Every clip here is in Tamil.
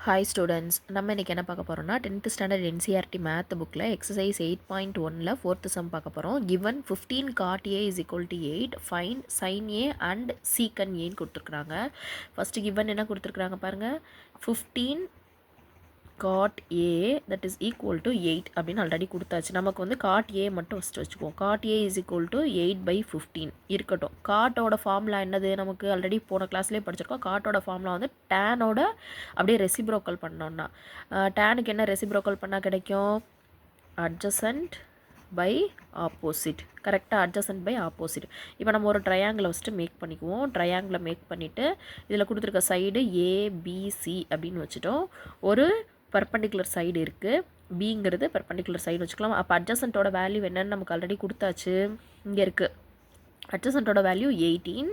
ஹாய் ஸ்டூடெண்ட்ஸ், நம்ம இன்றைக்கி என்ன பார்க்க போகிறோம்னா 10th ஸ்டாண்டர்ட் என்சிஆர்டி மேத் புக்கில் எக்ஸசைஸ் 8.1ல் 4th சம் பார்க்க போகிறோம். Given 15 cot A is equal to 8, find sin A and secant Aன்னு கொடுத்துருக்குறாங்க. ஃபஸ்ட்டு கிவன் என்ன கொடுத்துருக்குறாங்க பாருங்கள், 15 cot A that is equal to 8 அப்படின்னு ஆல்ரெடி கொடுத்தாச்சு. நமக்கு வந்து cot A மட்டும் ஃபஸ்ட்டு வச்சுக்குவோம். cot A is equal to 8/15 இருக்கட்டும். காட்டோட ஃபார்முலா என்னது, நமக்கு ஆல்ரெடி போன கிளாஸ்லேயே படிச்சிருக்கோம். காட்டோட ஃபார்முலா வந்து டேனோட அப்படியே ரெசிப்ரோக்கல் பண்ணோன்னா, டேனுக்கு என்ன ரெசிப்ரோக்கல் பண்ணால் கிடைக்கும், அட்ஜசன்ட் பை ஆப்போசிட். கரெக்டாக அட்ஜசன்ட் பை ஆப்போசிட். இப்போ நம்ம ஒரு ட்ரையாங்கிளை ஃபஸ்ட்டு மேக் பண்ணிக்குவோம். ட்ரையாங்கிளை மேக் பண்ணிவிட்டு இதில் கொடுத்துருக்க சைடு ஏபிசி அப்படின்னு வச்சுட்டோம். ஒரு பர்பண்டிகுலர் சைடு இருக்குது, பிங்கிறது பர்பண்டிகுலர் சைடு வச்சுக்கலாம். அப்போ அட்ஜசன்ட்டோட வேல்யூ என்னன்னு நமக்கு ஆல்ரெடி கொடுத்தாச்சு, இங்கே இருக்குது. அட்ஜசன்ட்டோட வேல்யூ 18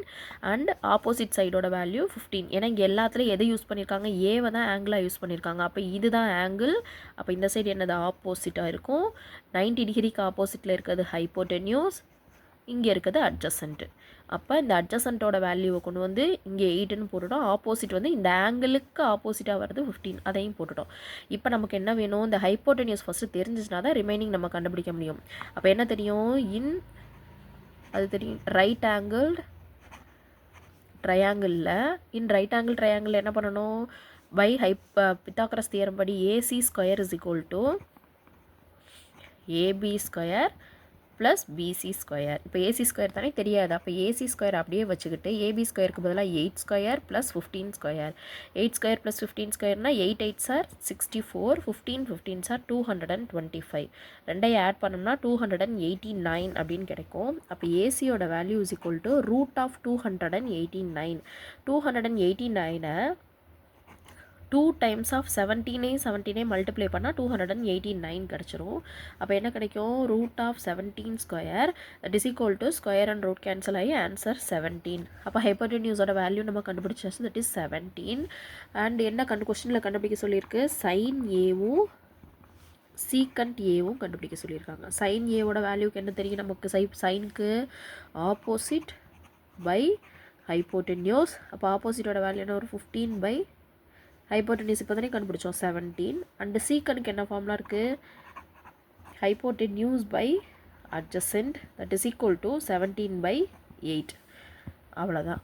அண்ட் ஆப்போசிட் சைடோட வேல்யூ 15. ஏன்னா இங்கே எல்லாத்துலேயும் எதை யூஸ் பண்ணியிருக்காங்க, ஏவை தான் ஆங்கிளாக யூஸ் பண்ணியிருக்காங்க. அப்போ இதுதான் ஆங்கிள். அப்போ இந்த சைடு என்னது, ஆப்போசிட்டாக இருக்கும். 90 டிகிரிக்கு ஆப்போசிட்டில் இருக்கிறது ஹைப்போடென்யூஸ், இங்கே இருக்கிறது அட்ஜசன்ட்டு. அப்போ இந்த அட்ஜசன்ட்டோட வேல்யூவை கொண்டு வந்து இங்கே 8ன்னு போட்டுட்டோம். ஆப்போசிட் வந்து இந்த ஆங்கிளுக்கு ஆப்போசிட்டாக வருது 15, அதையும் போட்டுட்டோம். இப்போ நமக்கு என்ன வேணும், இந்த ஹைப்போடென்யூஸ் ஃபஸ்ட்டு தெரிஞ்சிச்சுனா தான் ரிமைனிங் நம்ம கண்டுபிடிக்க முடியும். அப்போ என்ன தெரியும், அது தெரியும், ரைட் ஆங்கிள் ட்ரையாங்கிளில் ரைட் ஆங்கிள் ட்ரையாங்கிள் என்ன பண்ணணும், பை பித்தாகரஸ் தியரம் படி AC square is equal to AB square plus BC square. இப்போ ஏசி ஸ்கொயர் தானே தெரியாது, அப்போ ஏசி ஸ்கொயர் அப்படியே வச்சுக்கிட்டு ஏபி ஸ்கொயருக்கு பதிலாக 8 square plus 15 square. 8 square plus 15 ஸ்கொயர்னால் 8 8 சார் 64, 15 15 சார் 225. ரெண்டையும் ஆட் பண்ணோம்னா 289 அப்படின்னு கிடைக்கும். அப்போ ஏசியோட value is equal to root of 289. 289 2 times of 17 multiply பண்ணால் 289 கிடச்சிரும். அப்போ என்ன கிடைக்கும், root of 17 square that is equal to square and root cancel ஆகி ஆன்சர் 17. அப்போ ஹைப்போடென்யூஸோட வேல்யூ நம்ம கண்டுபிடிச்சாச்சு, தட் இஸ் 17. அண்ட் என்ன கொஸ்டினில் கண்டுபிடிக்க சொல்லியிருக்கு, சைன் ஏவும் சீக்கண்ட் ஏவும் கண்டுபிடிக்க சொல்லியிருக்காங்க. சைன் ஏவோட வேல்யூக்கு என்ன தெரியும் நமக்கு, சைனுக்கு ஆப்போசிட் பை ஹைப்போடென்யூஸ். அப்போ ஆப்போசிட்டோட வேல்யூ என்ன, ஒரு 15 பை ஹைப்போடென்யூஸ் இப்போ தானே கண்டுபிடிச்சோம் 17. அண்டு சீக்கனுக்கு என்ன ஃபார்முலா இருக்குது, hypotenuse by adjacent that is equal to 17/8. அவ்வளோதான்.